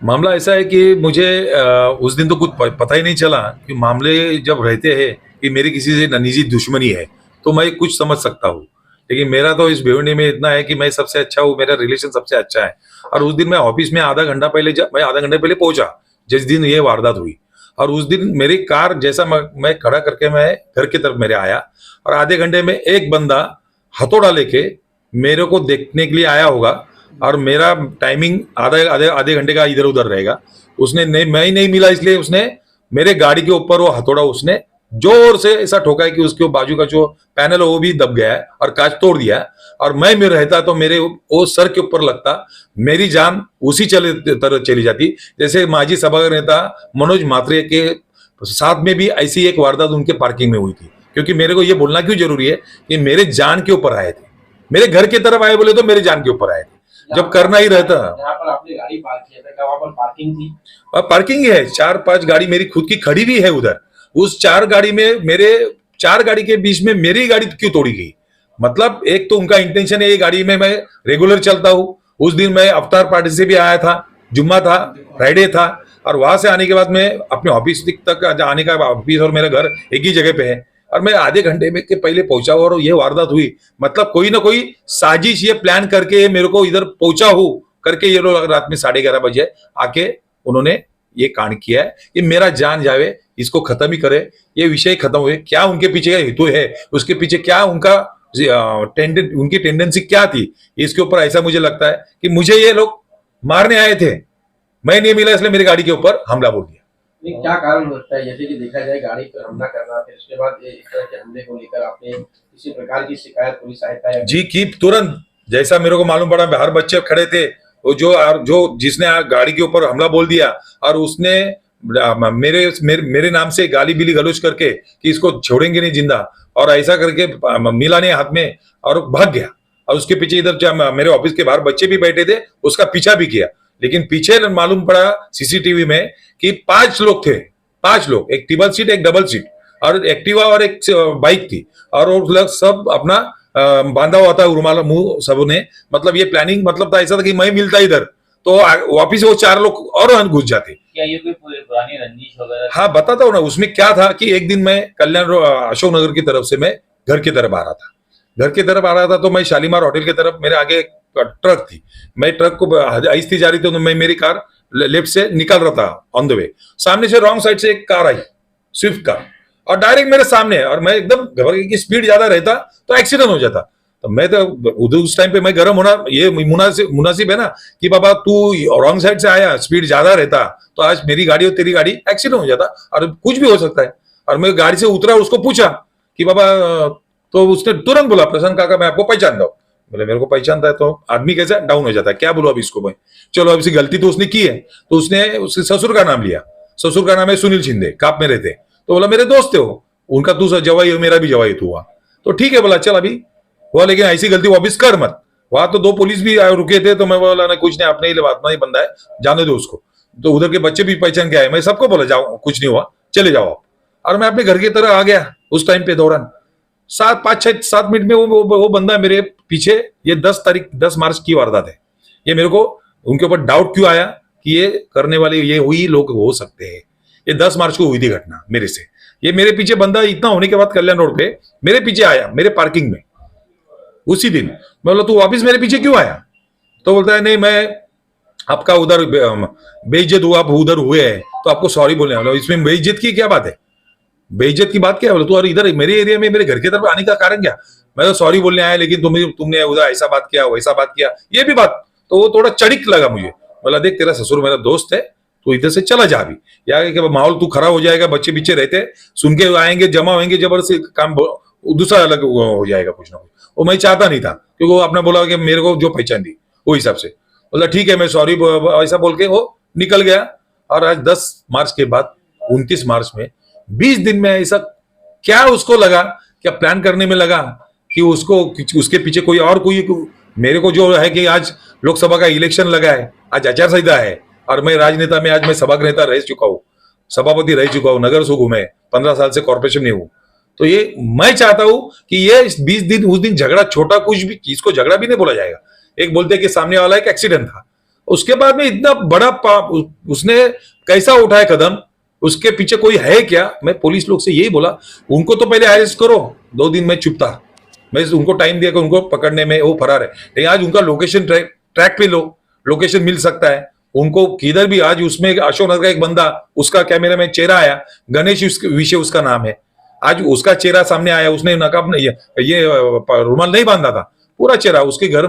मामला ऐसा है कि मुझे उस दिन तो कुछ पता ही नहीं चला कि मामले जब रहते हैं कि मेरी किसी से निजी दुश्मनी है तो मैं कुछ समझ सकता हूँ। लेकिन मेरा तो इस भिवंडी में इतना है कि मैं सबसे अच्छा हूँ, मेरा रिलेशन सबसे अच्छा है। और उस दिन मैं ऑफिस में मैं आधा घंटा पहले पहुंचा जिस दिन ये वारदात हुई। और उस दिन मेरी कार जैसा मैं खड़ा करके मैं घर की तरफ मेरे आया और आधे घंटे में एक बंदा हथौड़ा लेके मेरे को देखने के लिए आया होगा। और मेरा टाइमिंग आधे आधे आधे घंटे का इधर उधर रहेगा। उसने नहीं, मैं ही नहीं मिला, इसलिए उसने मेरे गाड़ी के ऊपर वो हथौड़ा उसने जोर से ऐसा ठोका है कि उसके बाजू का जो पैनल है वो भी दब गया है और कांच तोड़ दिया है। और मैं में रहता तो मेरे वो सर के ऊपर लगता, मेरी जान उसी तरह चली जाती जैसे माजी सभागार नेता मनोज मात्रे के साथ में भी ऐसी एक वारदात उनके पार्किंग में हुई थी। क्योंकि मेरे को ये बोलना क्यों जरूरी है कि मेरे जान के ऊपर आए थे, मेरे घर की तरफ आए बोले तो मेरे जान के ऊपर आए थे। जब करना ही रहता, जहाँ पर आपने गाड़ी पार्क किया था क्या वहाँ पर पार्किंग थी? पार्किंग ही है, 4-5 गाड़ी मेरी खुद की खड़ी भी है उधर। उस 4 गाड़ी में मेरे 4 गाड़ी के बीच में मेरी गाड़ी क्यों तोड़ी गई? मतलब एक तो उनका इंटेंशन है, ये गाड़ी में मैं रेगुलर चलता हूँ। उस दिन मैं अवतार पार्टी से भी आया था, जुम्मा था, फ्राइडे था। और वहां से आने के बाद मैं अपने ऑफिस तक आने का, ऑफिस और मेरा घर एक ही जगह पे है। और मैं आधे घंटे में के पहले पहुंचा और ये वारदात हुई। मतलब कोई ना कोई साजिश ये प्लान करके मेरे को इधर पहुंचा हूं करके ये लोग रात में 11:30 बजे आके उन्होंने ये कांड किया है कि मेरा जान जावे, इसको खत्म ही करे, ये विषय खत्म हुए। क्या उनके पीछे का हेतु है, उसके पीछे क्या उनका उनकी टेंडेंसी क्या थी, इसके ऊपर ऐसा मुझे लगता है कि मुझे ये लोग मारने आए थे, मैं नहीं मिला इसलिए मेरी गाड़ी के ऊपर हमला बोल दिया। क्या कारण लगता है, जैसे कि देखा जाए गाड़ी पर हमला करना, फिर उसके बाद इस तरह के हमले को लेकर आपने किसी प्रकार की शिकायत पुलिस सहायता जी की तुरंत, जैसा मेरे को मालूम पड़ा बाहर बच्चे खड़े थे, वो जो जिसने गाड़ी के ऊपर हमला बोल दिया और उसने मेरे नाम से गाली बिली गलोच करके कि इसको छोड़ेंगे नहीं जिंदा और ऐसा करके मिला नहीं हाथ में और भाग गया। और उसके पीछे इधर मेरे ऑफिस के बाहर बच्चे भी बैठे थे, उसका पीछा भी किया। लेकिन पीछे मालूम पड़ा सीसीटीवी में कि 5 लोग थे, 5 लोग, एक ट्रिपल सीट एक डबल सीट और एक्टिवा और एक बाइक थी। और वो लोग सब अपना बांधा हुआ था रुमाल मुंह सबने। मतलब ये प्लानिंग मतलब था, ऐसा था कि मैं मिलता इधर तो वापिस वो 4 लोग और घुस जाते। क्या ये कोई पुरानी रंजिश वगैरह? हाँ बताता हूँ ना, उसमें क्या था कि एक दिन मैं कल्याण अशोक नगर की तरफ से मैं घर की तरफ आ रहा था। घर की तरफ आ रहा था तो मैं शालीमार होटल की तरफ, मेरे आगे एक ट्रक थी, मैं ट्रक को आहिस्ती जा रही थी तो मैं मेरी कार लेफ्ट से निकल रहा था ऑन द वे। सामने से रॉन्ग साइड से एक कार आई, स्विफ्ट कार, और डायरेक्ट मेरे सामने। और मैं एकदम घबर की स्पीड ज्यादा रहता तो एक्सीडेंट हो जाता। तो मैं तो उधर उस टाइम पे मैं गर्म होना ये मुनासिब है ना कि बाबा तू रॉन्ग साइड से आया, स्पीड ज्यादा रहता तो आज मेरी गाड़ी और तेरी गाड़ी एक्सीडेंट हो जाता और कुछ भी हो सकता है। और मैं गाड़ी से उतरा, उसको पूछा कि बाबा, तो उसने तुरंत बोला प्रसन्न काका मैं आपको पहचानता हूँ। बोले मेरे को पहचानता है? तो आदमी कैसा डाउन हो जाता है, क्या बोलो अब इसको मैं। चलो अब इसकी गलती तो उसने की है, तो उसने उसके ससुर का नाम लिया। ससुर का नाम है सुनील शिंदे, काप में रहते। तो बोला मेरे दोस्त थे वो, उनका तू जवाई है, मेरा भी जवाई तू हुआ। तो ठीक है बोला चल अभी हुआ, लेकिन ऐसी गलती वापिस कर मत। वहां तो 2 पुलिस भी रुके थे, तो मैं बोला ना कुछ नहीं, अपने ही अपना ही बंदा है, जाने दो उसको। तो उधर के बच्चे भी पहचान के आए, मैं सबको बोला जाओ कुछ नहीं हुआ, चले जाओ आप। और मैं अपने घर की तरह आ गया। उस टाइम पे दौरान 5-6-7 मिनट में वो बंदा मेरे पीछे, ये 10 मार्च की वारदात है। ये मेरे को उनके ऊपर डाउट क्यों आया कि ये करने वाले ये हुई लोग हो सकते हैं। ये 10 मार्च को हुई थी घटना मेरे से। ये मेरे पीछे बंदा इतना होने के बाद कल्याण रोड पे मेरे पीछे आया, मेरे पार्किंग में उसी दिन। मैं बोला तू वापिस मेरे पीछे क्यों आया? तो बोलता है नहीं मैं आपका उधर बेइज्जत हुआ, आप उधर हुए हैं तो आपको सॉरी बोलने वाला। इसमें बेइज्जत की क्या बात है? बेइज्जत की बात क्या है? बोले तू और इधर मेरे एरिया में मेरे घर की तरफ आने का कारण क्या? मैं तो सॉरी बोलने आया, लेकिन तुमने उधर ऐसा बात किया वैसा बात किया, ये भी बात। तो वो थोड़ा चड़िक लगा मुझे। बोला देख तेरा ससुर मेरा दोस्त है, तू इधर से चला जा अभी, या माहौल तू खराब हो जाएगा, बच्चे पीछे रहते सुन के आएंगे, जमा होंगे, जबरदस्ती काम दूसरा अलग हो जाएगा कुछ ना कुछ। वो मैं चाहता नहीं था, क्योंकि वो आपने बोला कि मेरे को जो पहचान दी वो हिसाब से। बोला ठीक है मैं सॉरी ऐसा बोल के वो निकल गया। और आज 10 मार्च के बाद 29 मार्च में 20 दिन में ऐसा क्या उसको लगा, क्या प्लान करने में लगा कि उसको उसके पीछे कोई मेरे को जो है कि आज लोकसभा का इलेक्शन लगा है, आज आचार संहिता है और मैं राजनेता में, आज मैं सभा नेता रह चुका हूँ, सभापति रह चुका हूँ, नगर से घूमे 15 साल से कॉर्पोरेशन में हूँ। तो ये मैं चाहता हूं कि ये 20 दिन उस दिन झगड़ा छोटा कुछ भी, इसको झगड़ा भी नहीं बोला जाएगा। एक बोलते हैं कि सामने वाला एक एक्सीडेंट था, उसके बाद में इतना बड़ा उसने कैसा उठाया कदम, उसके पीछे कोई है क्या? मैं पुलिस लोग से यही बोला, उनको तो पहले अरेस्ट करो। 2 दिन में चुप था, मैं उनको टाइम दिया कि उनको पकड़ने में, वो फरार है। लेकिन आज उनका लोकेशन ट्रैक पे लो, लोकेशन मिल सकता है उनको किधर भी। आज उसमें अशोक नगर का एक बंदा, उसका कैमरे में चेहरा आया, गणेश विषय उसका नाम है, आज उसका चेहरा सामने आया। उसने नकाब ये रुमाल नहीं बांधा था, पूरा चेहरा। उसके घर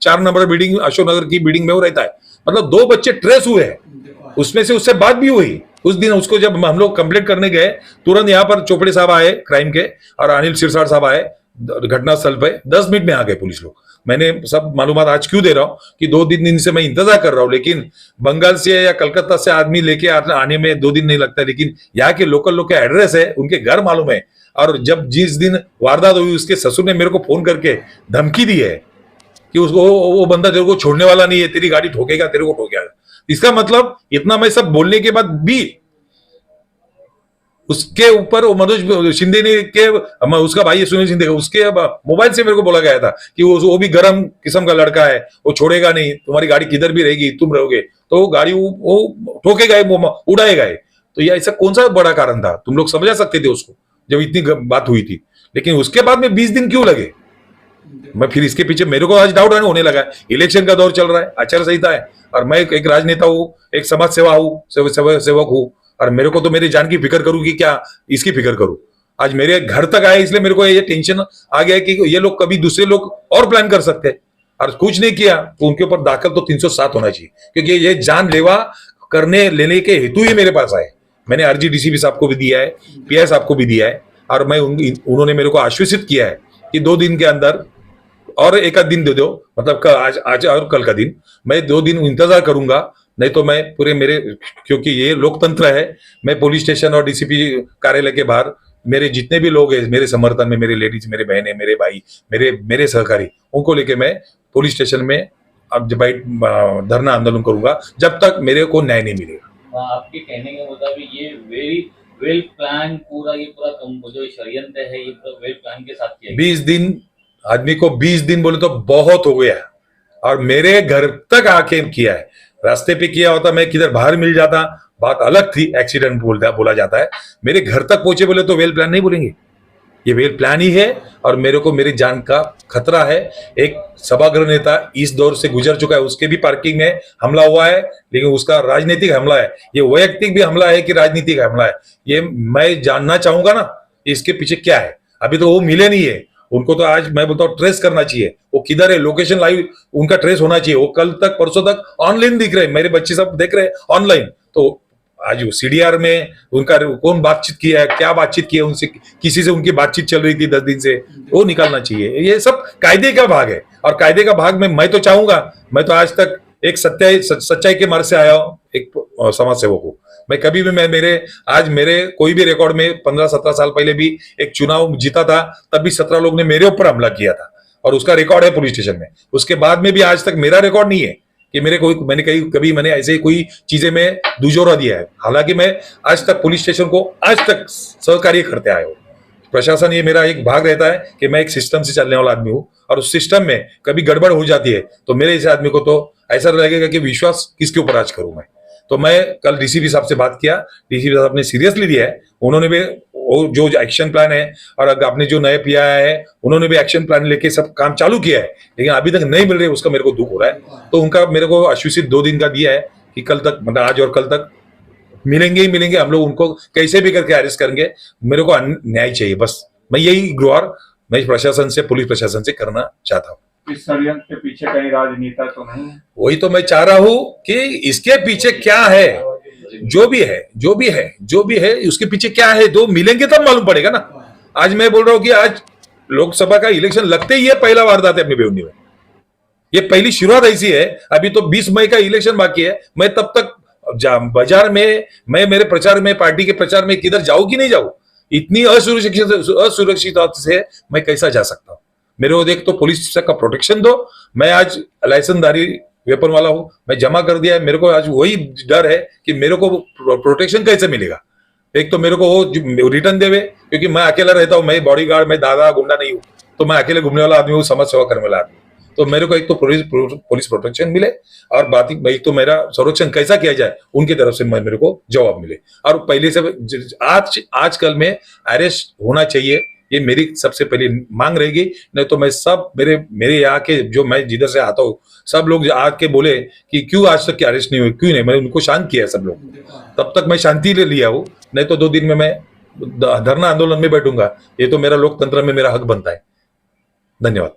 4 नंबर बिल्डिंग, अशोक नगर की बिल्डिंग में वो रहता है। मतलब 2 बच्चे ट्रेस हुए हैं, उसमें से उससे बात भी हुई उस दिन। उसको जब हम लोग कंप्लेंट करने गए, तुरंत यहाँ पर चोपड़े साहब आए क्राइम के, और अनिल सिरसाट साहब आए घटनास्थल पे। 10 मिनट में आ गए पुलिस लोग। मैंने सब मालूमात आज क्यों दे रहा हूं कि 2 दिन से मैं इंतजार कर रहा हूं, लेकिन बंगाल से या कलकत्ता से आदमी लेके आने में 2 दिन नहीं लगता, लेकिन यहाँ के लोकल लोग के एड्रेस है, उनके घर मालूम है। और जब जिस दिन वारदात हुई, उसके ससुर ने मेरे को फोन करके धमकी दी है कि उसको वो बंदा तेरे को छोड़ने वाला नहीं है, तेरी गाड़ी ठोकेगा, तेरे को ठोकेगा। इसका मतलब इतना मैं सब बोलने के बाद भी उसके ऊपर वो मनोज शिंदे ने के, उसका भाई है सुनील शिंदे, उसके मोबाइल से मेरे को बोला गया था कि वो भी गर्म किस्म का लड़का है, वो छोड़ेगा नहीं, तुम्हारी गाड़ी किधर भी रहेगी, तुम रहोगे तो वो गाड़ी वो ठोकेगा, उड़ाएगा। तो ये ऐसा कौन सा बड़ा कारण था? तुम लोग समझा सकते थे उसको जब इतनी बात हुई थी। लेकिन उसके बाद में 20 दिन क्यों लगे? मैं फिर इसके पीछे मेरे को आज डाउट होने लगा है। इलेक्शन का दौर चल रहा है, आचार संहिता है, और मैं एक राजनेता हूँ, एक समाज सेवा हूँ, सेवक हूँ, और मेरे को तो मेरी जान की फिक्र करूँ कि क्या इसकी फिक्र करूँ? आज मेरे घर तक आए, इसलिए मेरे को ये टेंशन आ गया कि ये लोग कभी दूसरे लोग और प्लान कर सकते हैं, और कुछ नहीं किया तो उनके ऊपर दाखिल तो 307 होना चाहिए, क्योंकि ये जानलेवा करने लेने के हेतु ही मेरे पास आए। मैंने अर्जी डीसीपी साहब को भी दिया है, पीआई साहब को भी दिया है, और मैं उन्होंने मेरे को आश्वासित किया है कि 2 दिन के अंदर और एक आध दिन दे दो, मतलब आज और कल का दिन, मैं 2 दिन इंतजार करूंगा। नहीं तो मैं पूरे मेरे, क्योंकि ये लोकतंत्र है, मैं पुलिस स्टेशन और डीसीपी कार्यालय के बाहर मेरे जितने भी लोग हैं मेरे समर्थन में, मेरे लेडीज, मेरे बहनें, मेरे भाई, मेरे सहकारी, उनको लेके मैं पुलिस स्टेशन में अब जब धरना आंदोलन करूंगा जब तक मेरे को न्याय नहीं मिलेगा। आपके कहने के मुताबिक ये वेरी वेल प्लान, पूरा जो षड्यंत्र है ये पूरा वेल प्लान के साथ किया 20 दिन, आदमी को 20 दिन बोले तो बहुत हो गया, और मेरे घर तक आके किया है। रास्ते पे किया होता, मैं किधर बाहर मिल जाता, बात अलग थी, एक्सीडेंट बोला जाता है। मेरे घर तक पहुंचे बोले तो वेल प्लान नहीं बोलेंगे, ये वेल प्लान ही है। और मेरे को मेरी जान का खतरा है। एक सभागृह नेता इस दौर से गुजर चुका है, उसके भी पार्किंग में हमला हुआ है, लेकिन उसका राजनीतिक हमला है, ये वैयक्तिक भी हमला है कि राजनीतिक हमला है, ये मैं जानना चाहूंगा ना इसके पीछे क्या है। अभी तो वो मिले नहीं है, उनको तो आज मैं बोलता हूँ ट्रेस करना चाहिए, वो किधर है, लोकेशन लाइव उनका ट्रेस होना चाहिए। वो कल तक परसों तक ऑनलाइन दिख रहे हैं, मेरे बच्चे सब देख रहे हैं ऑनलाइन। तो आज सीडीआर में उनका कौन बातचीत किया है, क्या बातचीत की है उनसे, किसी से उनकी बातचीत चल रही थी 10 दिन से, वो निकालना चाहिए। ये सब कायदे का भाग है, और कायदे का भाग में मैं तो चाहूंगा, मैं तो आज तक एक सच्चाई के मार्ग से आया हूँ, एक समाज सेवक हूँ। मैं कभी भी मेरे कोई भी रिकॉर्ड में 15-17 साल पहले भी एक चुनाव जीता था, तब भी 17 लोग ने मेरे ऊपर हमला किया था, और उसका रिकॉर्ड है पुलिस स्टेशन में। उसके बाद में भी आज तक मेरा रिकॉर्ड नहीं है कि मैंने ऐसे कोई चीजें में दुजोरा दिया है। हालांकि मैं आज तक पुलिस स्टेशन को आज तक सहकार्य करते आया हूँ। प्रशासन, ये मेरा एक भाग रहता है कि मैं एक सिस्टम से चलने वाला आदमी हूँ, और उस सिस्टम में कभी गड़बड़ हो जाती है तो मेरे जैसे आदमी को तो ऐसा लगेगा कि विश्वास किसके ऊपर आज करूं मैं। तो मैं कल डीसीपी साहब से बात किया, डीसीपी साहब ने सीरियसली लिया है, उन्होंने भी वो जो एक्शन प्लान है, और आपने जो नए पिया है उन्होंने भी एक्शन प्लान लेके सब काम चालू किया है, लेकिन अभी तक नहीं मिल रहे, उसका मेरे को दुख हो रहा है। तो उनका मेरे को आश्वासित 2 दिन का दिया है कि कल तक, मतलब आज और कल तक मिलेंगे ही मिलेंगे, हम लोग उनको कैसे भी करके अरेस्ट करेंगे। मेरे को न्याय चाहिए, बस मैं यही गुहार मैं प्रशासन से, पुलिस प्रशासन से करना चाहता हूँ। इस षड्यंत्र के पीछे कहीं राजनेता तो नहीं है? वही तो मैं चाह रहा हूं कि इसके पीछे क्या है, जो भी है उसके पीछे क्या है, तो मिलेंगे तब मालूम पड़ेगा ना। आज मैं बोल रहा हूं कि आज लोकसभा का इलेक्शन लगते ही है पहला वारदात है अपनी बेवनी में, ये पहली शुरुआत ऐसी है। अभी तो 20 मई का इलेक्शन बाकी है, मैं तब तक बाजार में, मैं मेरे प्रचार में, पार्टी के प्रचार में किधर जाऊं कि नहीं जाऊं, इतनी असुरक्षित से मैं कैसा जा सकता हूं। मेरे को देख तो पुलिस का प्रोटेक्शन दो। मैं आज लाइसेंसधारी वेपन वाला हूं, मैं जमा कर दिया है, मेरे को आज वही डर है कि मेरे को प्रोटेक्शन कैसे मिलेगा। एक तो मेरे को वो रिटर्न देवे, क्योंकि मैं अकेला रहता हूं, मैं बॉडीगार्ड, मैं दादा गुंडा नहीं हूं, तो मैं अकेले घूमने वाला आदमी हूँ, समाज सेवा करने वाला आदमी। तो मेरे को एक तो पुलिस प्रोटेक्शन मिले, और बात एक तो मेरा संरक्षण कैसा किया जाए उनकी तरफ से मेरे को जवाब मिले। और पहले से आजकल में अरेस्ट होना चाहिए, ये मेरी सबसे पहली मांग रहेगी। नहीं तो मैं सब मेरे यहाँ के जो मैं जिधर से आता हूँ सब लोग आके बोले कि क्यों आज तक अरेस्ट नहीं हुए, क्यों नहीं, मैंने उनको शांत किया सब लोग। तब तक मैं शांति ले लिया हूँ, नहीं तो 2 दिन में मैं धरना आंदोलन में बैठूंगा। ये तो मेरा लोकतंत्र में मेरा हक बनता है। धन्यवाद।